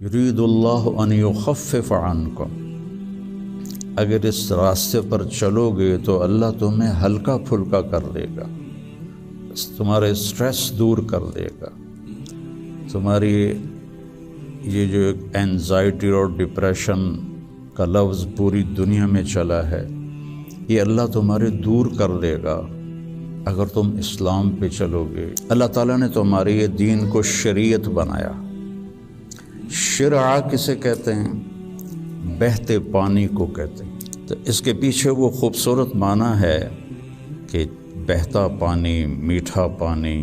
یرید اللہ ان یخفف عنکم، اگر اس راستے پر چلو گے تو اللہ تمہیں ہلکا پھلکا کر دے گا، تمہارے اسٹریس دور کر دے گا، تمہاری یہ جو اینزائٹی اور ڈپریشن کا لفظ پوری دنیا میں چلا ہے، یہ اللہ تمہارے دور کر دے گا اگر تم اسلام پہ چلو گے۔ اللہ تعالیٰ نے تمہارے یہ دین کو شریعت بنایا۔ شرع کسے کہتے ہیں؟ بہتے پانی کو کہتے ہیں۔ تو اس کے پیچھے وہ خوبصورت معنی ہے کہ بہتا پانی، میٹھا پانی،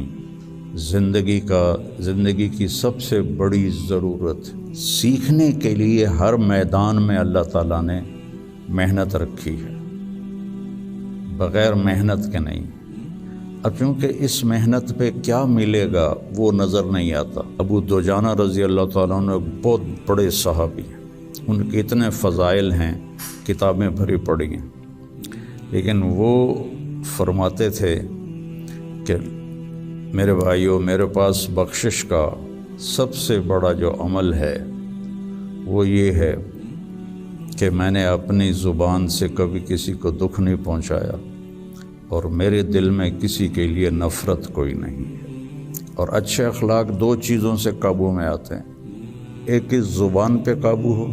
زندگی کی سب سے بڑی ضرورت، سیکھنے کے لیے ہر میدان میں اللہ تعالیٰ نے محنت رکھی ہے، بغیر محنت کے نہیں۔ اب چونکہ اس محنت پہ کیا ملے گا وہ نظر نہیں آتا۔ ابو دجانہ رضی اللہ تعالیٰ عنہ بہت بڑے صحابی ہیں، ان کے اتنے فضائل ہیں، کتابیں بھری پڑی ہیں، لیکن وہ فرماتے تھے کہ میرے بھائیوں، میرے پاس بخشش کا سب سے بڑا جو عمل ہے وہ یہ ہے کہ میں نے اپنی زبان سے کبھی کسی کو دکھ نہیں پہنچایا، اور میرے دل میں کسی کے لیے نفرت کوئی نہیں ہے۔ اور اچھے اخلاق دو چیزوں سے قابو میں آتے ہیں، ایک اس زبان پہ قابو ہو،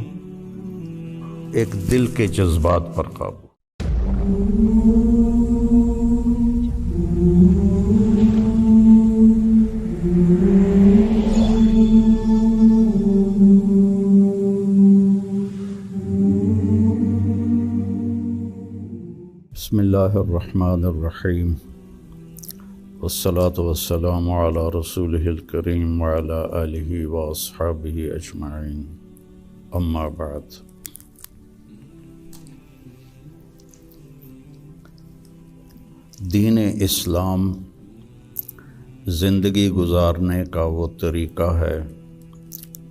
ایک دل کے جذبات پر قابو۔ بسم اللہ الرحمن الرحیم، والصلاة والسلام علی رسولہ الکریم وعلی آلہ واصحابہ اجمعین، اما بعد۔ دین اسلام زندگی گزارنے کا وہ طریقہ ہے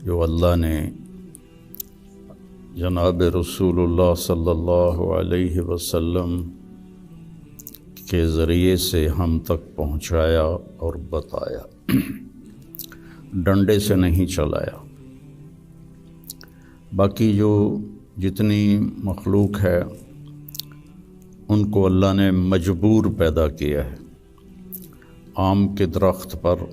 جو اللہ نے جناب رسول اللہ صلی اللہ علیہ وسلم کے ذریعے سے ہم تک پہنچایا اور بتایا، ڈنڈے سے نہیں چلایا۔ باقی جو جتنی مخلوق ہے ان کو اللہ نے مجبور پیدا کیا ہے۔ آم کے درخت پر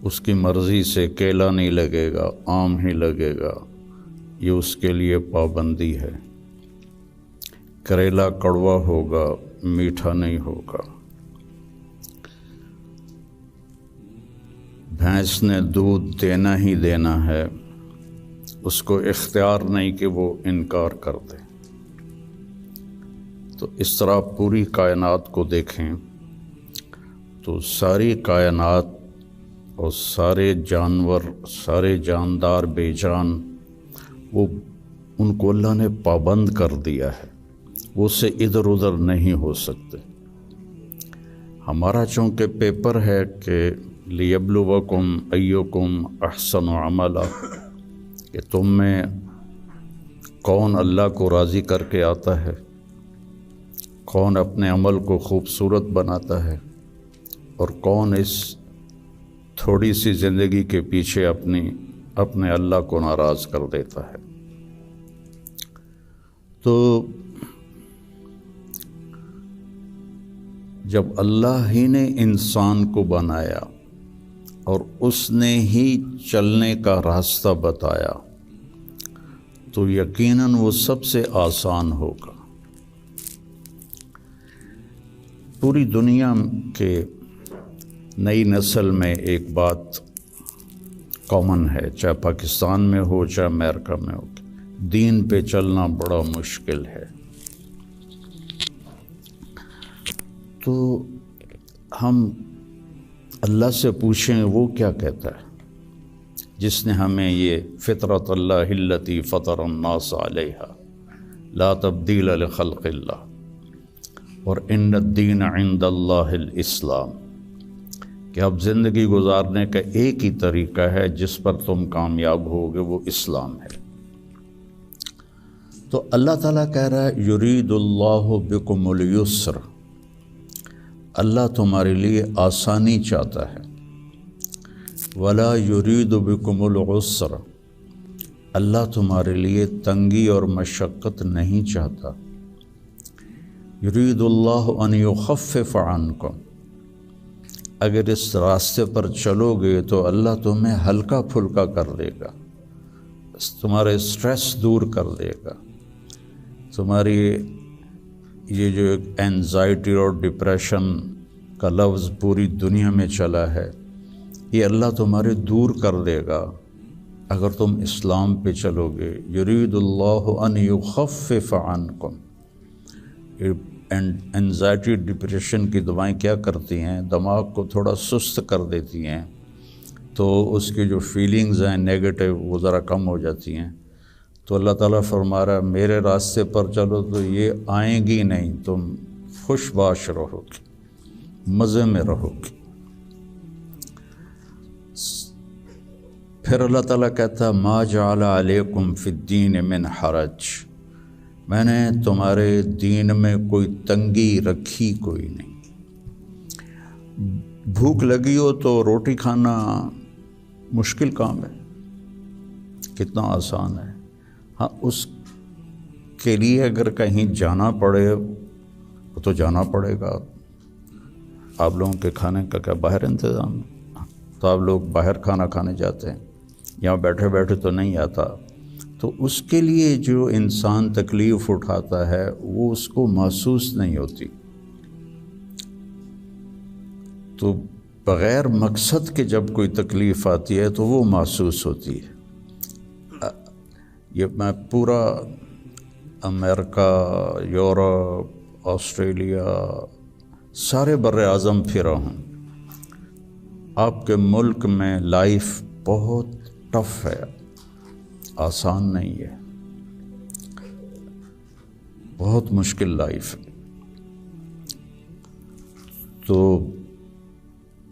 اس کی مرضی سے کیلا نہیں لگے گا، آم ہی لگے گا، یہ اس کے لیے پابندی ہے۔ کریلا کڑوا ہوگا، میٹھا نہیں ہوگا۔ بھینس نے دودھ دینا ہی دینا ہے، اس کو اختیار نہیں کہ وہ انکار کر دے۔ تو اس طرح پوری کائنات کو دیکھیں تو ساری کائنات اور سارے جانور، سارے جاندار بے جان، وہ ان کو اللہ نے پابند کر دیا ہے، وہ سے ادھر ادھر نہیں ہو سکتے۔ ہمارا چونکہ پیپر ہے کہ لیبلوکم ایکم احسن عملا، کہ تم میں کون اللہ کو راضی کر کے آتا ہے، کون اپنے عمل کو خوبصورت بناتا ہے، اور کون اس تھوڑی سی زندگی کے پیچھے اپنے اللہ کو ناراض کر دیتا ہے۔ تو جب اللہ ہی نے انسان کو بنایا اور اس نے ہی چلنے کا راستہ بتایا تو یقیناً وہ سب سے آسان ہوگا۔ پوری دنیا کے نئی نسل میں ایک بات کامن ہے، چاہے پاکستان میں ہو چاہے امریکہ میں ہو، دین پہ چلنا بڑا مشکل ہے۔ تو ہم اللہ سے پوچھیں وہ کیا کہتا ہے، جس نے ہمیں یہ فطرت اللہ التی فطر الناس علیہا لا تبدیل لخلق اللہ اور ان الدین عند اللہ الاسلام، کہ اب زندگی گزارنے کا ایک ہی طریقہ ہے جس پر تم کامیاب ہوگے، وہ اسلام ہے۔ تو اللہ تعالیٰ کہہ رہا ہے یرید اللہ بکم الیسر، اللہ تمہارے لیے آسانی چاہتا ہے۔ ولا یرید بکم العسر، اللہ تمہارے لیے تنگی اور مشقت نہیں چاہتا۔ یرید اللہ ان یخفف عنکم، اگر اس راستے پر چلو گے تو اللہ تمہیں ہلکا پھلکا کر دے گا، تمہارے اسٹریس دور کر دے گا، تمہاری یہ جو اینزائٹی اور ڈپریشن کا لفظ پوری دنیا میں چلا ہے، یہ اللہ تمہارے دور کر دے گا اگر تم اسلام پہ چلو گے۔ یرید اللہ ان یخفف عنکم، اینزائٹی ڈپریشن کی دوائیں کیا کرتی ہیں؟ دماغ کو تھوڑا سست کر دیتی ہیں، تو اس کی جو فیلنگز ہیں نیگیٹو وہ ذرا کم ہو جاتی ہیں۔ تو اللہ تعالیٰ فرما رہا ہے میرے راستے پر چلو تو یہ آئیں گی نہیں، تم خوش باش رہو گے، مزے میں رہو گے۔ پھر اللہ تعالیٰ کہتا ہے ما جعل علیکم فی الدین من حرج، میں نے تمہارے دین میں کوئی تنگی رکھی کوئی نہیں۔ بھوک لگی ہو تو روٹی کھانا مشکل کام ہے، کتنا آسان ہے۔ ہاں، اس کے لیے اگر کہیں جانا پڑے تو جانا پڑے گا۔ آپ لوگوں کے کھانے کا کیا باہر انتظام ہے؟ تو آپ لوگ باہر کھانا کھانے جاتے ہیں، یہاں بیٹھے بیٹھے تو نہیں آتا۔ تو اس کے لیے جو انسان تکلیف اٹھاتا ہے وہ اس کو محسوس نہیں ہوتی، تو بغیر مقصد کے جب کوئی تکلیف آتی ہے تو وہ محسوس ہوتی ہے۔ یہ میں پورا امریکہ، یورپ، آسٹریلیا، سارے بر اعظم پھرا ہوں۔ آپ کے ملک میں لائف بہت ٹف ہے، آسان نہیں ہے، بہت مشکل لائف ہے۔ تو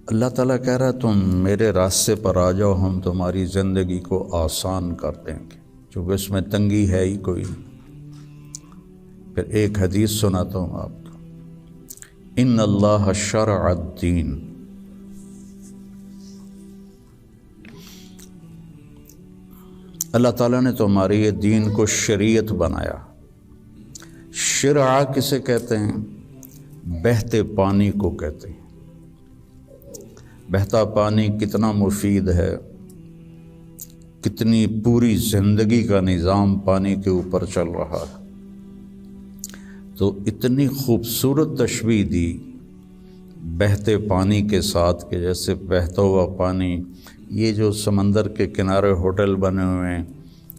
اللہ تعالیٰ کہہ رہا ہے تم میرے راستے پر آ جاؤ، ہم تمہاری زندگی کو آسان کر دیں گے، چونکہ اس میں تنگی ہے ہی کوئی نہیں۔ پھر ایک حدیث سناتا ہوں آپ کو، ان اللہ شرع الدین، اللہ تعالیٰ نے تمہارے یہ دین کو شریعت بنایا۔ شرع کسے کہتے ہیں؟ بہتے پانی کو کہتے ہیں۔ بہتا پانی کتنا مفید ہے، کتنی پوری زندگی کا نظام پانی کے اوپر چل رہا ہے۔ تو اتنی خوبصورت تشبیہ دی بہتے پانی کے ساتھ کہ جیسے بہتا ہوا پانی، یہ جو سمندر کے کنارے ہوٹل بنے ہوئے ہیں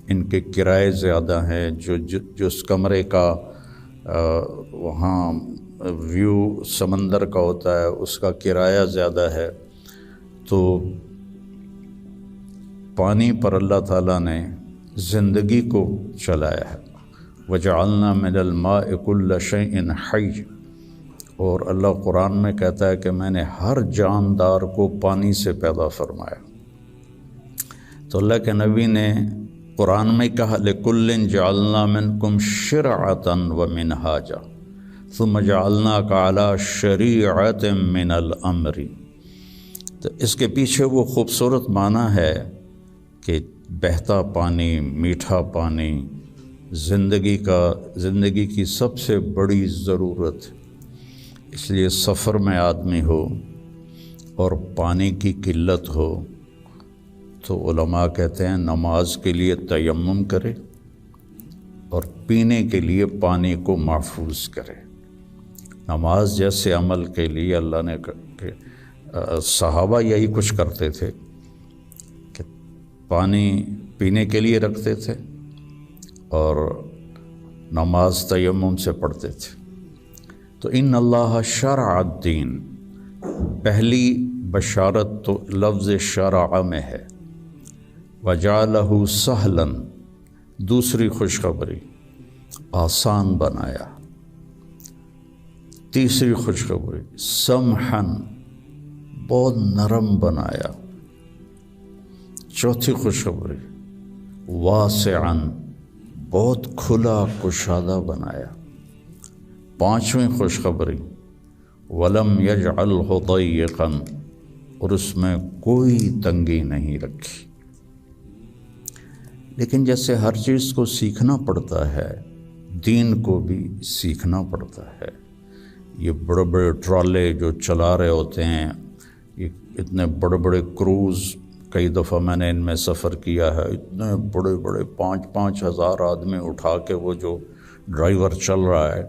ان کے کرائے زیادہ ہیں، جو اس کمرے کا وہاں ویو سمندر کا ہوتا ہے اس کا کرایہ زیادہ ہے۔ تو پانی پر اللہ تعالیٰ نے زندگی کو چلایا ہے۔ وَجَعَلْنَا مِنَ الْمَاءِ كُلَّ شَيْءٍ حَيٍّ، اور اللہ قرآن میں کہتا ہے کہ میں نے ہر جاندار کو پانی سے پیدا فرمایا۔ تو اللہ کے نبی نے قرآن میں کہا لِكُلٍّ جَعَلْنَا مِنْكُمْ شِرْعَةً وَمِنْهَاجًا ثُمَّ جَعَلْنَاكَ عَلَى شَرِيعَةٍ مِنَ الْأَمْرِ۔ تو اس کے پیچھے وہ خوبصورت معنی ہے کہ بہتا پانی، میٹھا پانی زندگی کی سب سے بڑی ضرورت، اس لیے سفر میں آدمی ہو اور پانی کی قلت ہو تو علماء کہتے ہیں نماز کے لیے تیمم کرے اور پینے کے لیے پانی کو محفوظ کرے۔ نماز جیسے عمل کے لیے اللہ نے صحابہ یہی کچھ کرتے تھے کہ پانی پینے کے لیے رکھتے تھے اور نماز تیمم سے پڑھتے تھے۔ تو ان اللہ شرع الدین، پہلی بشارت تو لفظ شرع میں ہے، وجعلہ سہلا، دوسری خوشخبری آسان بنایا، تیسری خوشخبری سمحن، بہت نرم بنایا، چوتھی خوشخبری واسعن، بہت کھلا کشادہ بنایا، پانچویں خوشخبری ولم یجعلہ ضیقا، اور اس میں کوئی تنگی نہیں رکھی۔ لیکن جیسے ہر چیز کو سیکھنا پڑتا ہے، دین کو بھی سیکھنا پڑتا ہے۔ یہ بڑے بڑے ٹرالے جو چلا رہے ہوتے ہیں، یہ اتنے بڑے بڑے کروز، کئی دفعہ میں نے ان میں سفر کیا ہے، اتنے بڑے بڑے 5-5 ہزار آدمی اٹھا کے وہ جو ڈرائیور چل رہا ہے،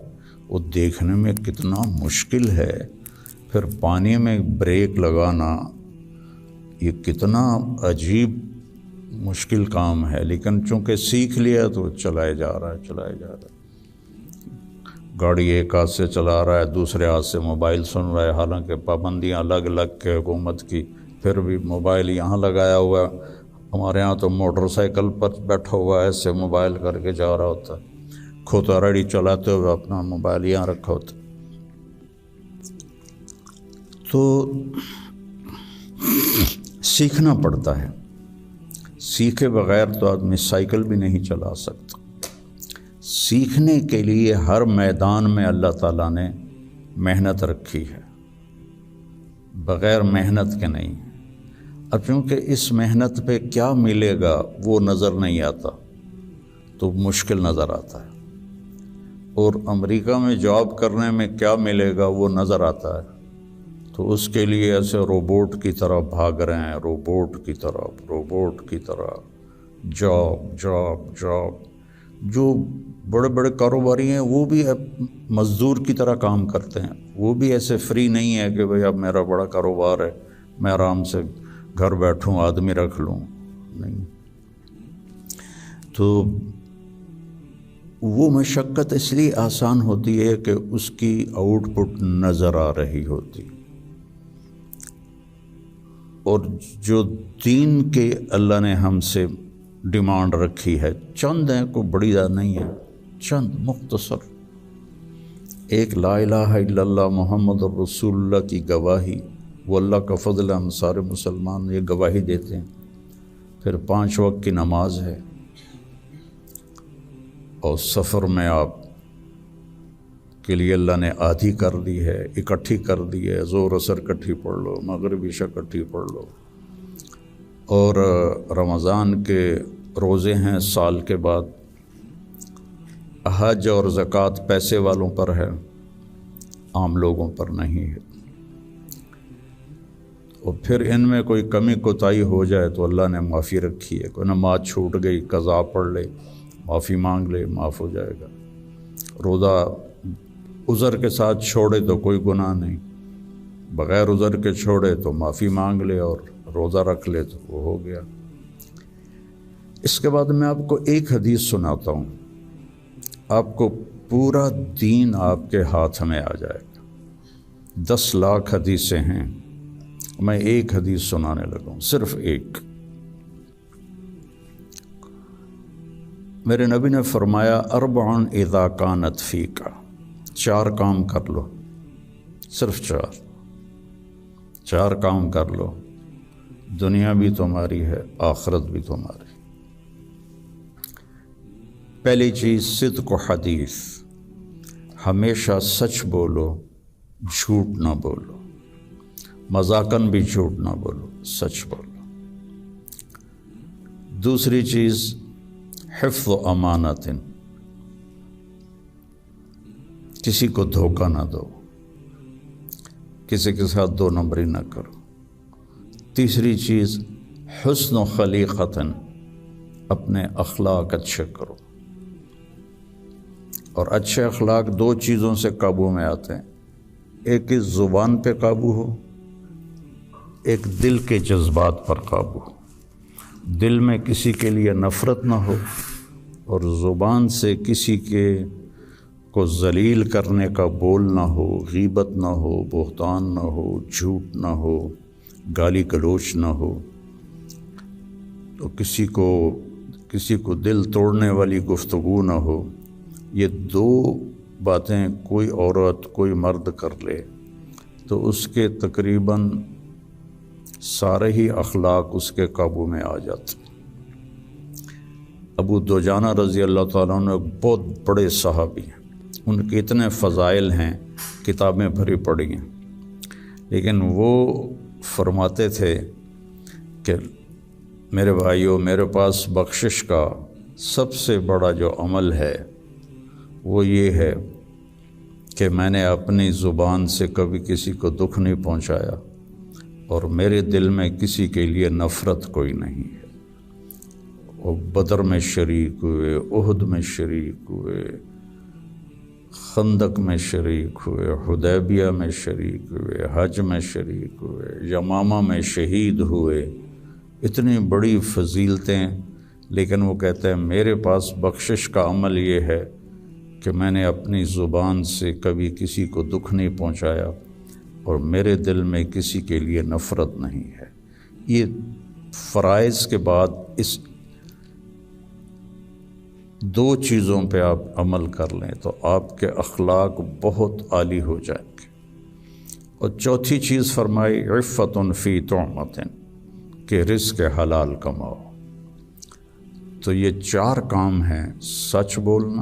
وہ دیکھنے میں کتنا مشکل ہے۔ پھر پانی میں بریک لگانا یہ کتنا عجیب مشکل کام ہے، لیکن چونکہ سیکھ لیا تو چلائے جا رہا ہے۔ گاڑی ایک ہاتھ سے چلا رہا ہے، دوسرے ہاتھ سے موبائل سن رہا ہے، حالانکہ پابندیاں الگ الگ کے حکومت کی، پھر بھی موبائل یہاں لگایا ہوا ہے۔ ہمارے ہاں تو موٹر سائیکل پر بیٹھا ہوا ہے، ایسے موبائل کر کے جا رہا ہوتا ہے، کھوتا ریڈی چلاتے ہوئے اپنا موبائل یہاں رکھا ہوتا ہے۔ تو سیکھنا پڑتا ہے، سیکھے بغیر تو آدمی سائیکل بھی نہیں چلا سکتا۔ سیکھنے کے لیے ہر میدان میں اللہ تعالیٰ نے محنت رکھی ہے، بغیر محنت کے نہیں۔ اب چونکہ اس محنت پہ کیا ملے گا وہ نظر نہیں آتا تو مشکل نظر آتا ہے، اور امریکہ میں جاب کرنے میں کیا ملے گا وہ نظر آتا ہے، تو اس کے لیے ایسے روبوٹ کی طرح بھاگ رہے ہیں، روبوٹ کی طرح جاب۔ جو بڑے بڑے کاروباری ہیں وہ بھی مزدور کی طرح کام کرتے ہیں، وہ بھی ایسے فری نہیں ہے کہ بھئی اب میرا بڑا کاروبار ہے میں آرام سے گھر بیٹھوں آدمی رکھ لوں، نہیں۔ تو وہ مشقت اس لیے آسان ہوتی ہے کہ اس کی آؤٹ پٹ نظر آ رہی ہوتی، اور جو دین کے اللہ نے ہم سے ڈیمانڈ رکھی ہے، چند ہیں، کوئی بڑی زیادہ نہیں ہے، چند مختصر، ایک لا الہ الا اللہ محمد رسول اللہ کی گواہی، وہ اللہ کا فضل، ہم سارے مسلمان یہ گواہی دیتے ہیں۔ پھر 5 وقت کی نماز ہے، اور سفر میں آپ کے لیے اللہ نے آدھی کر دی ہے، اکٹھی کر دی ہے، ظہر عصر اکٹھی پڑھ لو، مغرب عشاء اکٹھی پڑھ لو، اور رمضان کے روزے ہیں سال کے بعد، حج اور زکوٰۃ پیسے والوں پر ہے، عام لوگوں پر نہیں ہے۔ اور پھر ان میں کوئی کمی کوتاہی ہو جائے تو اللہ نے معافی رکھی ہے، کوئی نماز چھوٹ گئی قضا پڑھ لے، معافی مانگ لے، معاف ہو جائے گا۔ روزہ عذر کے ساتھ چھوڑے تو کوئی گناہ نہیں، بغیر عذر کے چھوڑے تو معافی مانگ لے اور روزہ رکھ لے تو وہ ہو گیا۔ اس کے بعد میں آپ کو ایک حدیث سناتا ہوں، آپ کو پورا دین آپ کے ہاتھ میں آ جائے گا۔ 10 لاکھ حدیثیں ہیں، میں ایک حدیث سنانے لگا ہوں، صرف ایک۔ میرے نبی نے فرمایا 4 اذا کانت فیک، 4 کام کر لو، صرف 4 کام کر لو، دنیا بھی تمہاری ہے، آخرت بھی تمہاری۔ پہلی چیز صدق و حدیث، ہمیشہ سچ بولو، جھوٹ نہ بولو، مذاقاً بھی جھوٹ نہ بولو، سچ بولو۔ دوسری چیز حفظ و امانت، کسی کو دھوکہ نہ دو، کسی کے ساتھ 2 نمبری نہ کرو۔ تیسری چیز حسن و خلیقت، اپنے اخلاق اچھے کرو، اور اچھے اخلاق 2 چیزوں سے قابو میں آتے ہیں، ایک اس زبان پہ قابو ہو، ایک دل کے جذبات پر قابو ہو، دل میں کسی کے لیے نفرت نہ ہو، اور زبان سے کسی کے کو ذلیل کرنے کا بول نہ ہو، غیبت نہ ہو، بہتان نہ ہو، جھوٹ نہ ہو، گالی گلوچ نہ ہو، تو کسی کو دل توڑنے والی گفتگو نہ ہو۔ یہ 2 باتیں کوئی عورت کوئی مرد کر لے تو اس کے تقریباً سارے ہی اخلاق اس کے قابو میں آ جاتے۔ ابو دجانہ رضی اللہ تعالیٰ عنہ ایک بہت بڑے صحابی ہیں، ان کے اتنے فضائل ہیں، کتابیں بھری پڑی ہیں، لیکن وہ فرماتے تھے کہ میرے بھائیوں، میرے پاس بخشش کا سب سے بڑا جو عمل ہے وہ یہ ہے کہ میں نے اپنی زبان سے کبھی کسی کو دکھ نہیں پہنچایا اور میرے دل میں کسی کے لیے نفرت کوئی نہیں ہے۔ وہ بدر میں شریک ہوئے، احد میں شریک ہوئے، خندق میں شریک ہوئے، حدیبیہ میں شریک ہوئے، حج میں شریک ہوئے، یمامہ میں شہید ہوئے، اتنی بڑی فضیلتیں، لیکن وہ کہتے ہیں میرے پاس بخشش کا عمل یہ ہے کہ میں نے اپنی زبان سے کبھی کسی کو دکھ نہیں پہنچایا اور میرے دل میں کسی کے لیے نفرت نہیں ہے۔ یہ فرائض کے بعد اس دو چیزوں پہ آپ عمل کر لیں تو آپ کے اخلاق بہت عالی ہو جائیں گے۔ اور چوتھی چیز فرمائی عفت فی طعمۃ، کہ رزق حلال کماؤ۔ تو یہ چار کام ہیں: سچ بولنا،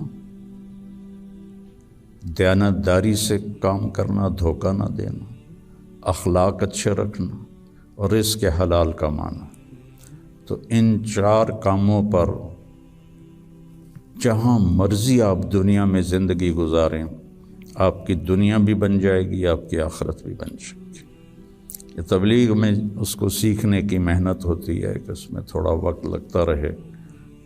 دیانتداری سے کام کرنا، دھوکہ نہ دینا، اخلاق اچھے رکھنا اور رزق حلال کمانا۔ تو ان چار کاموں پر جہاں مرضی آپ دنیا میں زندگی گزاریں، آپ کی دنیا بھی بن جائے گی، آپ کی آخرت بھی بن جائے گی۔ یہ تبلیغ میں اس کو سیکھنے کی محنت ہوتی ہے کہ اس میں تھوڑا وقت لگتا رہے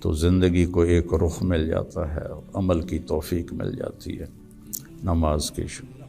تو زندگی کو ایک رخ مل جاتا ہے اور عمل کی توفیق مل جاتی ہے۔ نماز کی شکر۔